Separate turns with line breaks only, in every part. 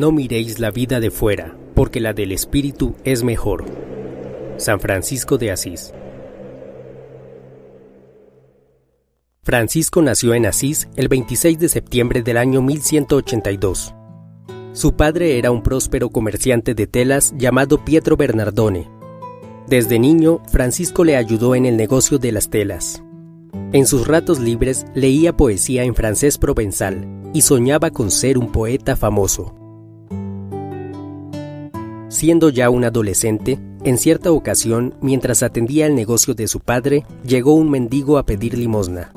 No miréis la vida de fuera, porque la del espíritu es mejor. San Francisco de Asís. Francisco nació en Asís el 26 de septiembre del año 1182. Su padre era un próspero comerciante de telas llamado Pietro Bernardone. Desde niño, Francisco le ayudó en el negocio de las telas. En sus ratos libres leía poesía en francés provenzal y soñaba con ser un poeta famoso. Siendo ya un adolescente, en cierta ocasión, mientras atendía el negocio de su padre, llegó un mendigo a pedir limosna.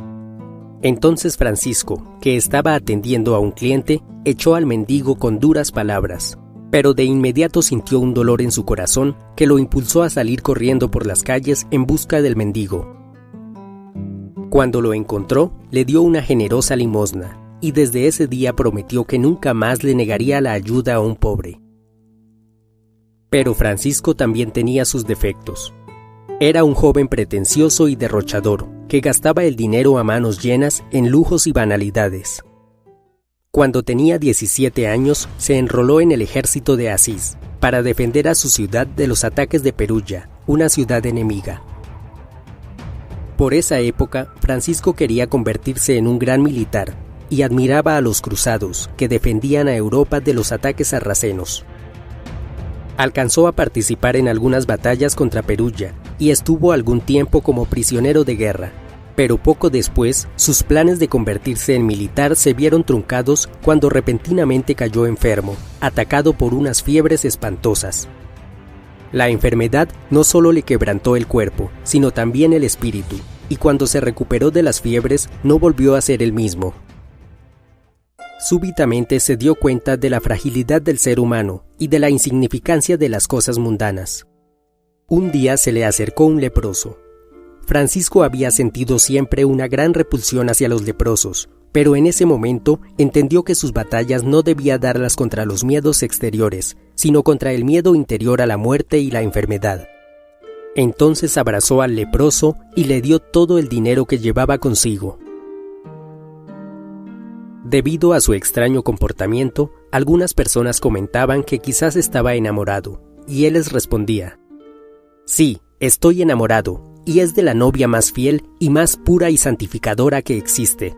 Entonces Francisco, que estaba atendiendo a un cliente, echó al mendigo con duras palabras, pero de inmediato sintió un dolor en su corazón que lo impulsó a salir corriendo por las calles en busca del mendigo. Cuando lo encontró, le dio una generosa limosna, y desde ese día prometió que nunca más le negaría la ayuda a un pobre. Pero Francisco también tenía sus defectos. Era un joven pretencioso y derrochador, que gastaba el dinero a manos llenas en lujos y banalidades. Cuando tenía 17 años, se enroló en el ejército de Asís, para defender a su ciudad de los ataques de Perugia, una ciudad enemiga. Por esa época, Francisco quería convertirse en un gran militar, y admiraba a los cruzados, que defendían a Europa de los ataques sarracenos. Alcanzó a participar en algunas batallas contra Perugia y estuvo algún tiempo como prisionero de guerra, pero poco después sus planes de convertirse en militar se vieron truncados cuando repentinamente cayó enfermo, atacado por unas fiebres espantosas. La enfermedad no solo le quebrantó el cuerpo, sino también el espíritu, y cuando se recuperó de las fiebres no volvió a ser el mismo. Súbitamente se dio cuenta de la fragilidad del ser humano y de la insignificancia de las cosas mundanas. Un día se le acercó un leproso. Francisco había sentido siempre una gran repulsión hacia los leprosos, pero en ese momento entendió que sus batallas no debía darlas contra los miedos exteriores, sino contra el miedo interior a la muerte y la enfermedad. Entonces abrazó al leproso y le dio todo el dinero que llevaba consigo. Debido a su extraño comportamiento, algunas personas comentaban que quizás estaba enamorado, y él les respondía: «Sí, estoy enamorado, y es de la novia más fiel y más pura y santificadora que existe».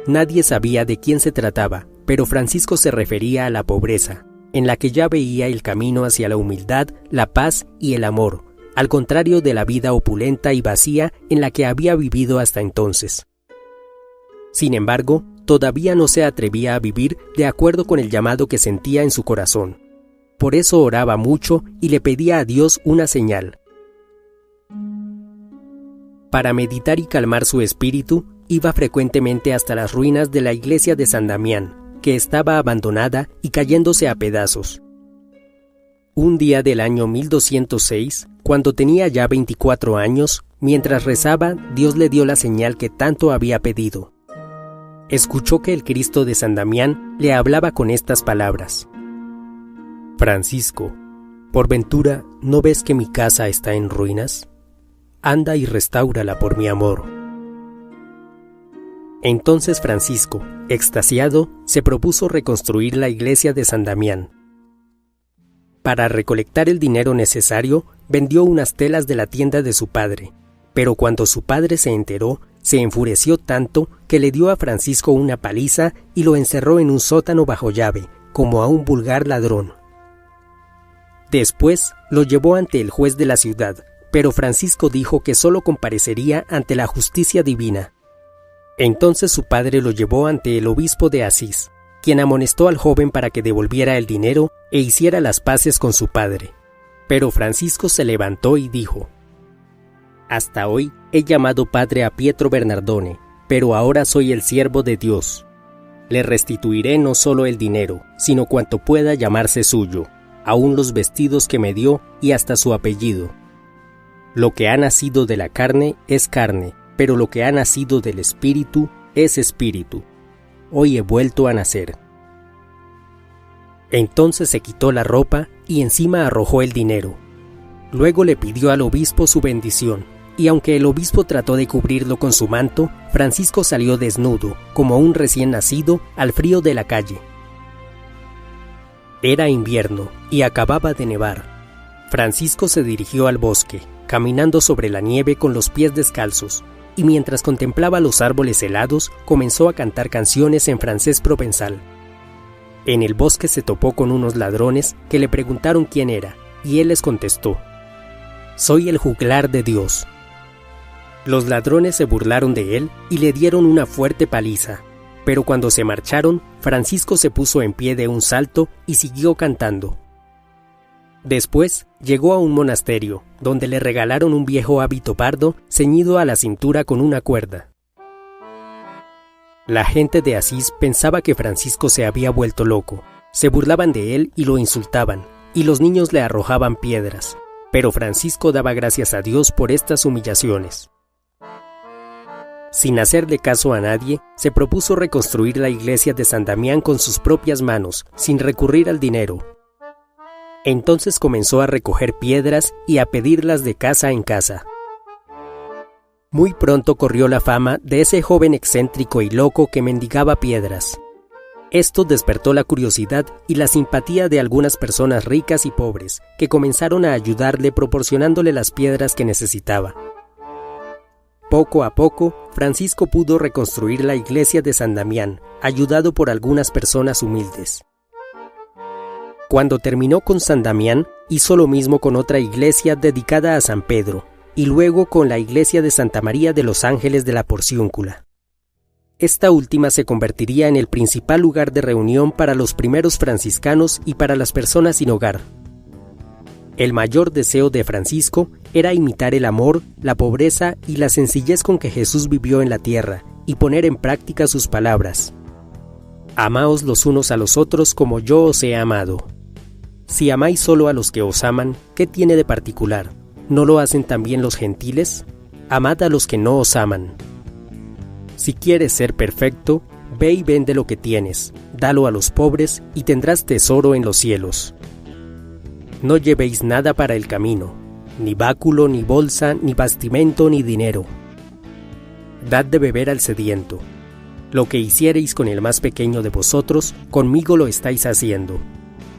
Nadie sabía de quién se trataba, pero Francisco se refería a la pobreza, en la que ya veía el camino hacia la humildad, la paz y el amor, al contrario de la vida opulenta y vacía en la que había vivido hasta entonces. Sin embargo, todavía no se atrevía a vivir de acuerdo con el llamado que sentía en su corazón. Por eso oraba mucho y le pedía a Dios una señal. Para meditar y calmar su espíritu, iba frecuentemente hasta las ruinas de la iglesia de San Damián, que estaba abandonada y cayéndose a pedazos. Un día del año 1206, cuando tenía ya 24 años, mientras rezaba, Dios le dio la señal que tanto había pedido. Escuchó que el Cristo de San Damián le hablaba con estas palabras: «Francisco, ¿por ventura no ves que mi casa está en ruinas? Anda y restáurala por mi amor». Entonces Francisco, extasiado, se propuso reconstruir la iglesia de San Damián. Para recolectar el dinero necesario, vendió unas telas de la tienda de su padre, pero cuando su padre se enteró, se enfureció tanto que le dio a Francisco una paliza y lo encerró en un sótano bajo llave, como a un vulgar ladrón. Después lo llevó ante el juez de la ciudad, pero Francisco dijo que solo comparecería ante la justicia divina. Entonces su padre lo llevó ante el obispo de Asís, quien amonestó al joven para que devolviera el dinero e hiciera las paces con su padre. Pero Francisco se levantó y dijo: «Hasta hoy he llamado padre a Pietro Bernardone, pero ahora soy el siervo de Dios. Le restituiré no solo el dinero, sino cuanto pueda llamarse suyo, aun los vestidos que me dio y hasta su apellido. Lo que ha nacido de la carne es carne, pero lo que ha nacido del espíritu es espíritu. Hoy he vuelto a nacer». Entonces se quitó la ropa y encima arrojó el dinero. Luego le pidió al obispo su bendición, y aunque el obispo trató de cubrirlo con su manto, Francisco salió desnudo, como un recién nacido, al frío de la calle. Era invierno y acababa de nevar. Francisco se dirigió al bosque, caminando sobre la nieve con los pies descalzos, y mientras contemplaba los árboles helados, comenzó a cantar canciones en francés provenzal. En el bosque se topó con unos ladrones que le preguntaron quién era, y él les contestó: «Soy el juglar de Dios». Los ladrones se burlaron de él y le dieron una fuerte paliza, pero cuando se marcharon, Francisco se puso en pie de un salto y siguió cantando. Después llegó a un monasterio, donde le regalaron un viejo hábito pardo ceñido a la cintura con una cuerda. La gente de Asís pensaba que Francisco se había vuelto loco, se burlaban de él y lo insultaban, y los niños le arrojaban piedras, pero Francisco daba gracias a Dios por estas humillaciones. Sin hacerle caso a nadie, se propuso reconstruir la iglesia de San Damián con sus propias manos, sin recurrir al dinero. Entonces comenzó a recoger piedras y a pedirlas de casa en casa. Muy pronto corrió la fama de ese joven excéntrico y loco que mendigaba piedras. Esto despertó la curiosidad y la simpatía de algunas personas ricas y pobres, que comenzaron a ayudarle proporcionándole las piedras que necesitaba. Poco a poco, Francisco pudo reconstruir la iglesia de San Damián, ayudado por algunas personas humildes. Cuando terminó con San Damián, hizo lo mismo con otra iglesia dedicada a San Pedro, y luego con la iglesia de Santa María de los Ángeles de la Porciúncula. Esta última se convertiría en el principal lugar de reunión para los primeros franciscanos y para las personas sin hogar. El mayor deseo de Francisco era imitar el amor, la pobreza y la sencillez con que Jesús vivió en la tierra y poner en práctica sus palabras. Amaos los unos a los otros como yo os he amado. Si amáis solo a los que os aman, ¿qué tiene de particular? ¿No lo hacen también los gentiles? Amad a los que no os aman. Si quieres ser perfecto, ve y vende lo que tienes, dalo a los pobres y tendrás tesoro en los cielos. No llevéis nada para el camino, ni báculo, ni bolsa, ni bastimento, ni dinero. Dad de beber al sediento. Lo que hiciereis con el más pequeño de vosotros, conmigo lo estáis haciendo.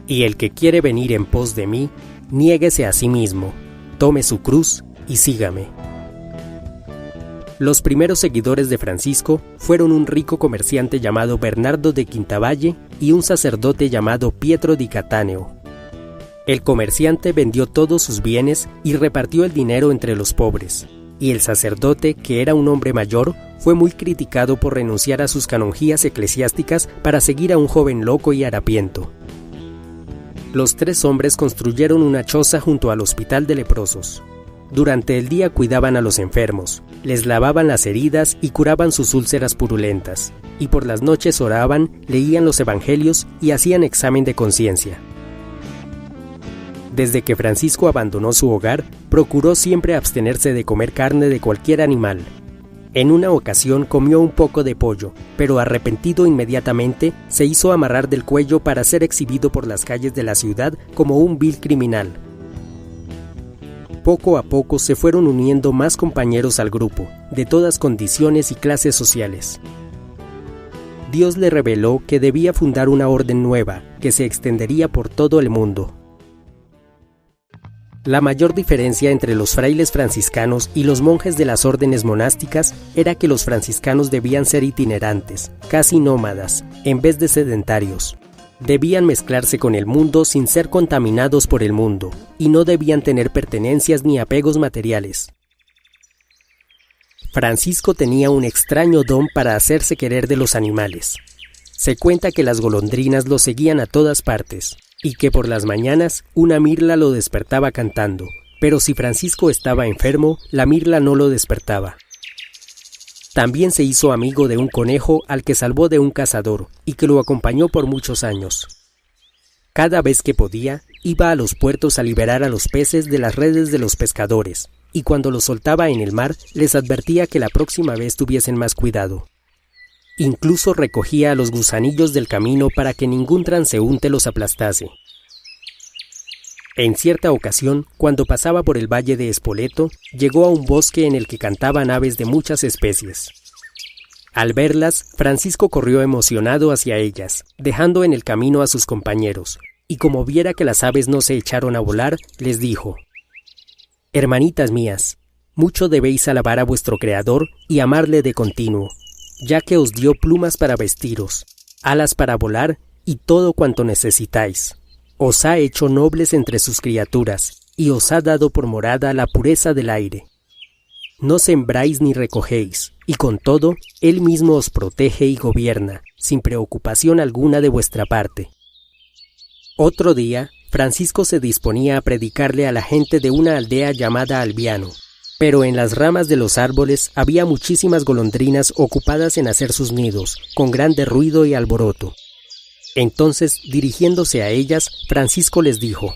Y el que quiere venir en pos de mí, niéguese a sí mismo, tome su cruz y sígame. Los primeros seguidores de Francisco fueron un rico comerciante llamado Bernardo de Quintavalle y un sacerdote llamado Pietro di Cattaneo. El comerciante vendió todos sus bienes y repartió el dinero entre los pobres, y el sacerdote, que era un hombre mayor, fue muy criticado por renunciar a sus canonjías eclesiásticas para seguir a un joven loco y harapiento. Los tres hombres construyeron una choza junto al hospital de leprosos. Durante el día cuidaban a los enfermos, les lavaban las heridas y curaban sus úlceras purulentas, y por las noches oraban, leían los evangelios y hacían examen de conciencia. Desde que Francisco abandonó su hogar, procuró siempre abstenerse de comer carne de cualquier animal. En una ocasión comió un poco de pollo, pero arrepentido inmediatamente, se hizo amarrar del cuello para ser exhibido por las calles de la ciudad como un vil criminal. Poco a poco se fueron uniendo más compañeros al grupo, de todas condiciones y clases sociales. Dios le reveló que debía fundar una orden nueva, que se extendería por todo el mundo. La mayor diferencia entre los frailes franciscanos y los monjes de las órdenes monásticas era que los franciscanos debían ser itinerantes, casi nómadas, en vez de sedentarios. Debían mezclarse con el mundo sin ser contaminados por el mundo, y no debían tener pertenencias ni apegos materiales. Francisco tenía un extraño don para hacerse querer de los animales. Se cuenta que las golondrinas lo seguían a todas partes, y que por las mañanas una mirla lo despertaba cantando, pero si Francisco estaba enfermo, la mirla no lo despertaba. También se hizo amigo de un conejo al que salvó de un cazador y que lo acompañó por muchos años. Cada vez que podía, iba a los puertos a liberar a los peces de las redes de los pescadores, y cuando los soltaba en el mar, les advertía que la próxima vez tuviesen más cuidado. Incluso recogía a los gusanillos del camino para que ningún transeúnte los aplastase. En cierta ocasión, cuando pasaba por el valle de Espoleto, llegó a un bosque en el que cantaban aves de muchas especies. Al verlas, Francisco corrió emocionado hacia ellas, dejando en el camino a sus compañeros, y como viera que las aves no se echaron a volar, les dijo: «Hermanitas mías, mucho debéis alabar a vuestro Creador y amarle de continuo, ya que os dio plumas para vestiros, alas para volar y todo cuanto necesitáis. Os ha hecho nobles entre sus criaturas y os ha dado por morada la pureza del aire. No sembráis ni recogéis, y con todo, Él mismo os protege y gobierna, sin preocupación alguna de vuestra parte». Otro día, Francisco se disponía a predicarle a la gente de una aldea llamada Albiano, pero en las ramas de los árboles había muchísimas golondrinas ocupadas en hacer sus nidos, con grande ruido y alboroto. Entonces, dirigiéndose a ellas, Francisco les dijo: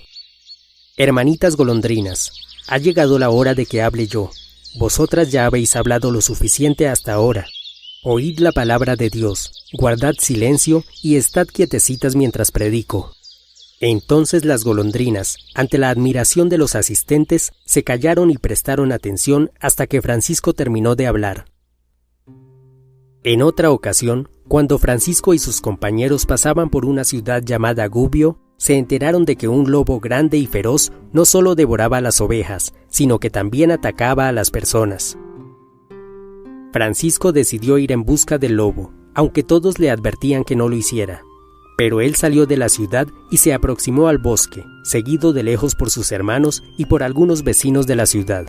«Hermanitas golondrinas, ha llegado la hora de que hable yo. Vosotras ya habéis hablado lo suficiente hasta ahora. Oíd la palabra de Dios, guardad silencio y estad quietecitas mientras predico». Entonces las golondrinas, ante la admiración de los asistentes, se callaron y prestaron atención hasta que Francisco terminó de hablar. En otra ocasión, cuando Francisco y sus compañeros pasaban por una ciudad llamada Gubbio, se enteraron de que un lobo grande y feroz no solo devoraba las ovejas, sino que también atacaba a las personas. Francisco decidió ir en busca del lobo, aunque todos le advertían que no lo hiciera. Pero él salió de la ciudad y se aproximó al bosque, seguido de lejos por sus hermanos y por algunos vecinos de la ciudad.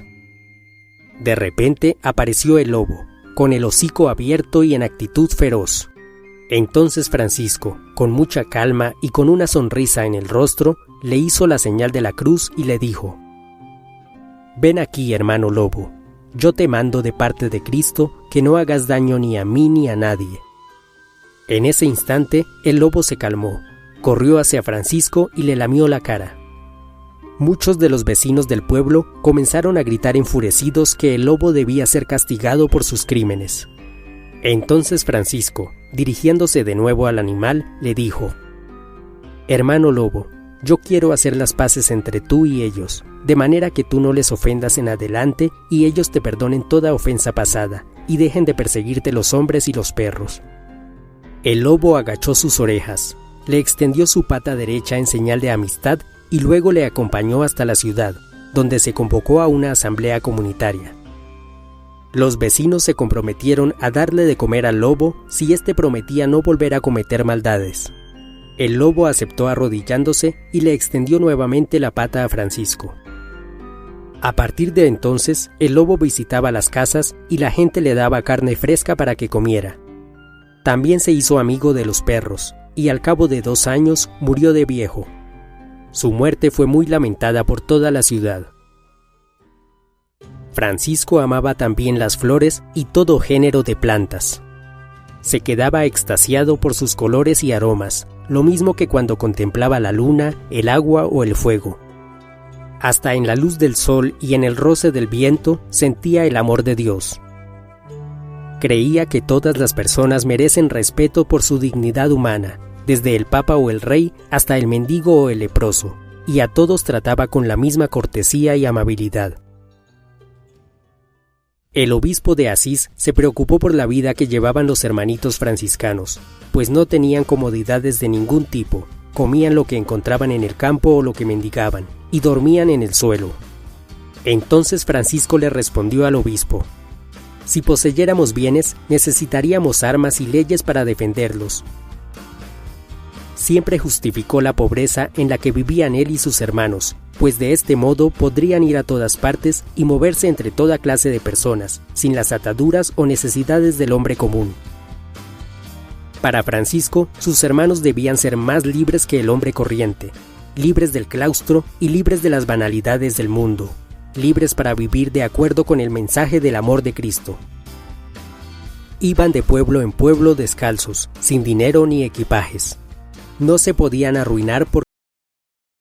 De repente apareció el lobo, con el hocico abierto y en actitud feroz. Entonces Francisco, con mucha calma y con una sonrisa en el rostro, le hizo la señal de la cruz y le dijo: «Ven aquí, hermano lobo, yo te mando de parte de Cristo que no hagas daño ni a mí ni a nadie». En ese instante, el lobo se calmó, corrió hacia Francisco y le lamió la cara. Muchos de los vecinos del pueblo comenzaron a gritar enfurecidos que el lobo debía ser castigado por sus crímenes. Entonces Francisco, dirigiéndose de nuevo al animal, le dijo: «Hermano lobo, yo quiero hacer las paces entre tú y ellos, de manera que tú no les ofendas en adelante y ellos te perdonen toda ofensa pasada, y dejen de perseguirte los hombres y los perros». El lobo agachó sus orejas, le extendió su pata derecha en señal de amistad y luego le acompañó hasta la ciudad, donde se convocó a una asamblea comunitaria. Los vecinos se comprometieron a darle de comer al lobo si éste prometía no volver a cometer maldades. El lobo aceptó arrodillándose y le extendió nuevamente la pata a Francisco. A partir de entonces, el lobo visitaba las casas y la gente le daba carne fresca para que comiera. También se hizo amigo de los perros, y al cabo de 2 años murió de viejo. Su muerte fue muy lamentada por toda la ciudad. Francisco amaba también las flores y todo género de plantas. Se quedaba extasiado por sus colores y aromas, lo mismo que cuando contemplaba la luna, el agua o el fuego. Hasta en la luz del sol y en el roce del viento sentía el amor de Dios. Creía que todas las personas merecen respeto por su dignidad humana, desde el papa o el rey hasta el mendigo o el leproso, y a todos trataba con la misma cortesía y amabilidad. El obispo de Asís se preocupó por la vida que llevaban los hermanitos franciscanos, pues no tenían comodidades de ningún tipo, comían lo que encontraban en el campo o lo que mendigaban, y dormían en el suelo. Entonces Francisco le respondió al obispo: «Si poseyéramos bienes, necesitaríamos armas y leyes para defenderlos». Siempre justificó la pobreza en la que vivían él y sus hermanos, pues de este modo podrían ir a todas partes y moverse entre toda clase de personas, sin las ataduras o necesidades del hombre común. Para Francisco, sus hermanos debían ser más libres que el hombre corriente, libres del claustro y libres de las banalidades del mundo, libres para vivir de acuerdo con el mensaje del amor de Cristo. Iban de pueblo en pueblo descalzos, sin dinero ni equipajes. No se podían arruinar por